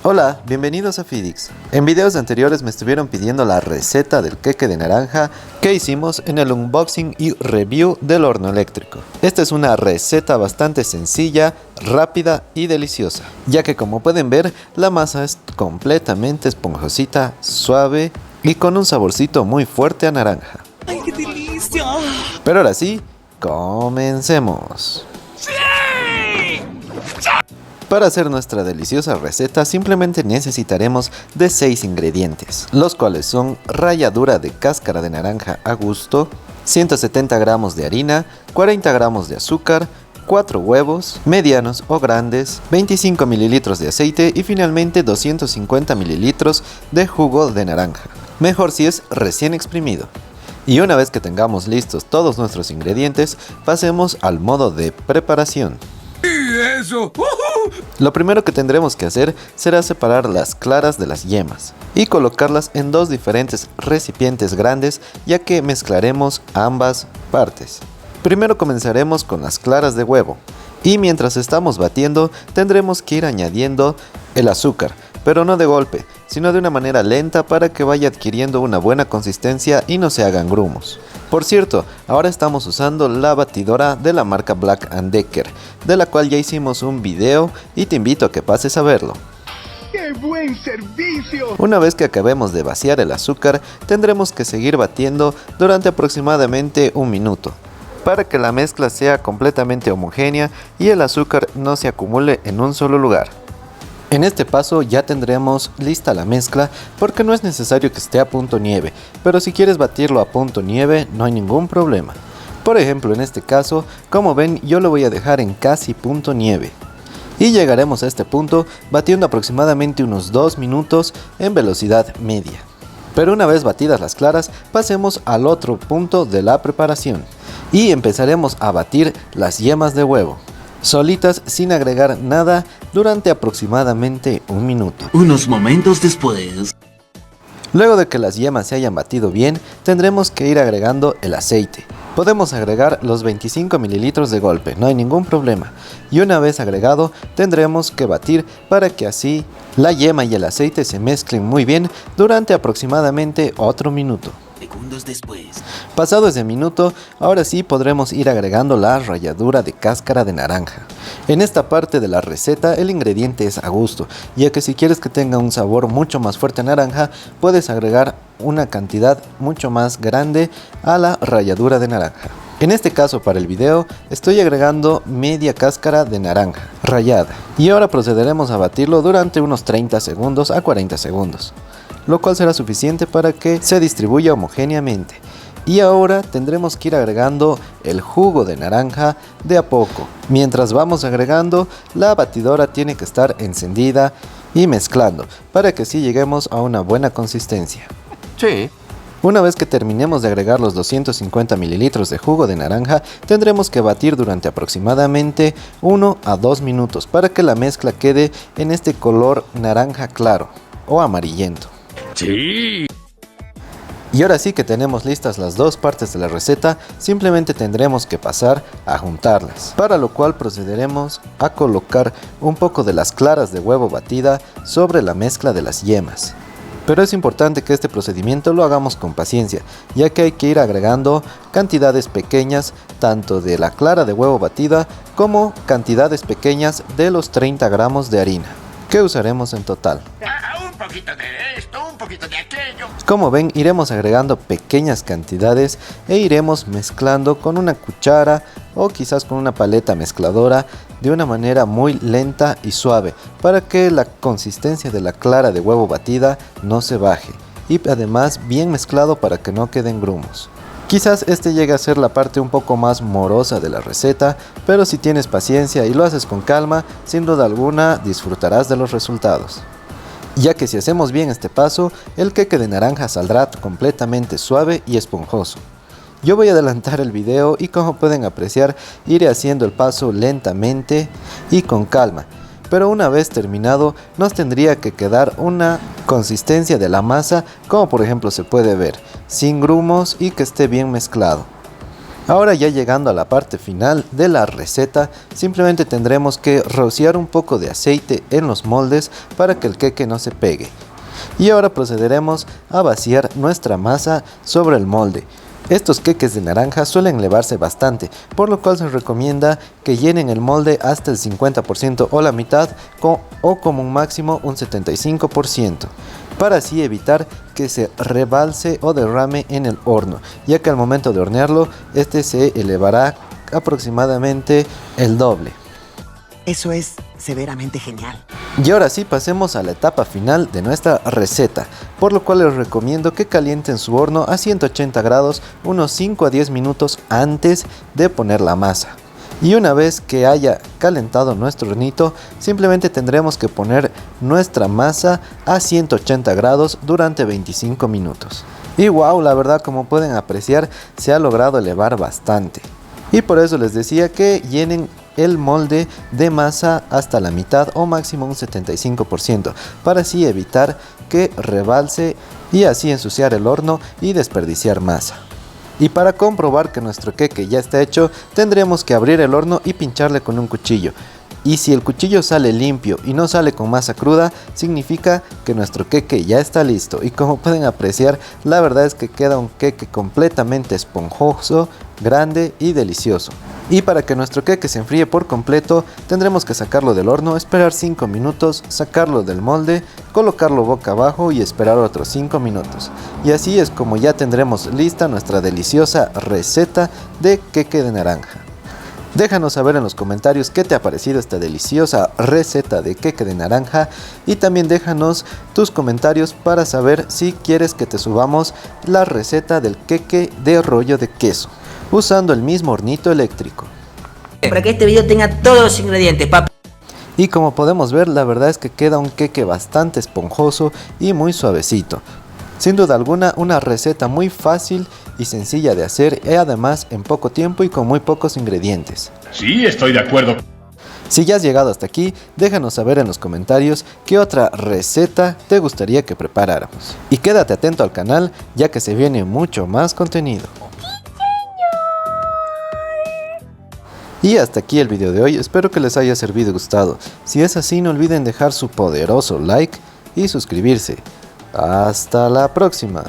Hola, bienvenidos a Fidix. En videos anteriores me estuvieron pidiendo la receta del queque de naranja que hicimos en el unboxing y review del horno eléctrico. Esta es una receta bastante sencilla, rápida y deliciosa, ya que como pueden ver la masa es completamente esponjosita, suave y con un saborcito muy fuerte a naranja. ¡Ay, qué delicia! Pero ahora sí, comencemos. Para hacer nuestra deliciosa receta simplemente necesitaremos de 6 ingredientes, los cuales son ralladura de cáscara de naranja a gusto, 170 gramos de harina, 40 gramos de azúcar, 4 huevos, medianos o grandes, 25 mililitros de aceite y finalmente 250 mililitros de jugo de naranja, mejor si es recién exprimido. Y una vez que tengamos listos todos nuestros ingredientes, pasemos al modo de preparación. ¡Eso! Lo primero que tendremos que hacer será separar las claras de las yemas y colocarlas en dos diferentes recipientes grandes, ya que mezclaremos ambas partes. Primero comenzaremos con las claras de huevo y mientras estamos batiendo tendremos que ir añadiendo el azúcar, pero no de golpe, sino de una manera lenta para que vaya adquiriendo una buena consistencia y no se hagan grumos. Por cierto, ahora estamos usando la batidora de la marca Black & Decker, de la cual ya hicimos un video y te invito a que pases a verlo. ¡Qué buen servicio! Una vez que acabemos de vaciar el azúcar, tendremos que seguir batiendo durante aproximadamente un minuto, para que la mezcla sea completamente homogénea y el azúcar no se acumule en un solo lugar. En este paso ya tendremos lista la mezcla porque no es necesario que esté a punto nieve, pero si quieres batirlo a punto nieve no hay ningún problema. Por ejemplo, en este caso, como ven, yo lo voy a dejar en casi punto nieve. Y llegaremos a este punto batiendo aproximadamente unos 2 minutos en velocidad media. Pero una vez batidas las claras, pasemos al otro punto de la preparación y empezaremos a batir las yemas de huevo, solitas sin agregar nada durante aproximadamente un minuto. Unos momentos después. Luego de que las yemas se hayan batido bien, tendremos que ir agregando el aceite. Podemos agregar los 25 mililitros de golpe, no hay ningún problema. Y una vez agregado, tendremos que batir para que así la yema y el aceite se mezclen muy bien durante aproximadamente otro minuto. Segundos después. Pasado ese minuto, ahora sí podremos ir agregando la ralladura de cáscara de naranja. En esta parte de la receta el ingrediente es a gusto, ya que si quieres que tenga un sabor mucho más fuerte a naranja, puedes agregar una cantidad mucho más grande a la ralladura de naranja. En este caso para el video estoy agregando media cáscara de naranja rallada y ahora procederemos a batirlo durante unos 30 segundos a 40 segundos. Lo cual será suficiente para que se distribuya homogéneamente. Y ahora tendremos que ir agregando el jugo de naranja de a poco. Mientras vamos agregando, la batidora tiene que estar encendida y mezclando para que así lleguemos a una buena consistencia. Sí. Una vez que terminemos de agregar los 250 mililitros de jugo de naranja, tendremos que batir durante aproximadamente 1 a 2 minutos para que la mezcla quede en este color naranja claro o amarillento. Sí. Y ahora sí que tenemos listas las dos partes de la receta, simplemente tendremos que pasar a juntarlas, para lo cual procederemos a colocar un poco de las claras de huevo batida sobre la mezcla de las yemas. Pero es importante que este procedimiento lo hagamos con paciencia, ya que hay que ir agregando cantidades pequeñas tanto de la clara de huevo batida como cantidades pequeñas de los 30 gramos de harina, que usaremos en total. Un poquito de esto, un poquito de aquello. Como ven, iremos agregando pequeñas cantidades e iremos mezclando con una cuchara o quizás con una paleta mezcladora de una manera muy lenta y suave para que la consistencia de la clara de huevo batida no se baje y además bien mezclado para que no queden grumos. Quizás este llegue a ser la parte un poco más morosa de la receta, pero si tienes paciencia y lo haces con calma, sin duda alguna disfrutarás de los resultados. Ya que si hacemos bien este paso, el queque de naranja saldrá completamente suave y esponjoso. Yo voy a adelantar el video y como pueden apreciar, iré haciendo el paso lentamente y con calma. Pero una vez terminado, nos tendría que quedar una consistencia de la masa, como por ejemplo se puede ver, sin grumos y que esté bien mezclado. Ahora ya llegando a la parte final de la receta, simplemente tendremos que rociar un poco de aceite en los moldes para que el queque no se pegue. Y ahora procederemos a vaciar nuestra masa sobre el molde. Estos queques de naranja suelen elevarse bastante, por lo cual se recomienda que llenen el molde hasta el 50% o la mitad o como un máximo un 75%, para así evitar que se rebalse o derrame en el horno, ya que al momento de hornearlo este se elevará aproximadamente el doble. Eso es severamente genial. Y ahora sí, pasemos a la etapa final de nuestra receta, por lo cual les recomiendo que calienten su horno a 180 grados unos 5 a 10 minutos antes de poner la masa. Y una vez que haya calentado nuestro hornito, simplemente tendremos que poner nuestra masa a 180 grados durante 25 minutos. Y wow, la verdad, como pueden apreciar, se ha logrado elevar bastante. Y por eso les decía que llenen el molde de masa hasta la mitad o máximo un 75%, para así evitar que rebalse y así ensuciar el horno y desperdiciar masa. Y para comprobar que nuestro queque ya está hecho, tendremos que abrir el horno y pincharle con un cuchillo. Y si el cuchillo sale limpio y no sale con masa cruda, significa que nuestro queque ya está listo. Y como pueden apreciar, la verdad es que queda un queque completamente esponjoso, grande y delicioso. Y para que nuestro queque se enfríe por completo, tendremos que sacarlo del horno, esperar 5 minutos, sacarlo del molde, colocarlo boca abajo y esperar otros 5 minutos. Y así es como ya tendremos lista nuestra deliciosa receta de queque de naranja. Déjanos saber en los comentarios qué te ha parecido esta deliciosa receta de queque de naranja, y también déjanos tus comentarios para saber si quieres que te subamos la receta del queque de rollo de queso, usando el mismo hornito eléctrico. Para que este video tenga todos los ingredientes, papi. Y como podemos ver, la verdad es que queda un queque bastante esponjoso y muy suavecito. Sin duda alguna, una receta muy fácil y sencilla de hacer, y además en poco tiempo y con muy pocos ingredientes. Sí, estoy de acuerdo. Si ya has llegado hasta aquí, déjanos saber en los comentarios qué otra receta te gustaría que preparáramos. Y quédate atento al canal, ya que se viene mucho más contenido. Y hasta aquí el video de hoy, espero que les haya servido y gustado. Si es así, no olviden dejar su poderoso like y suscribirse. Hasta la próxima.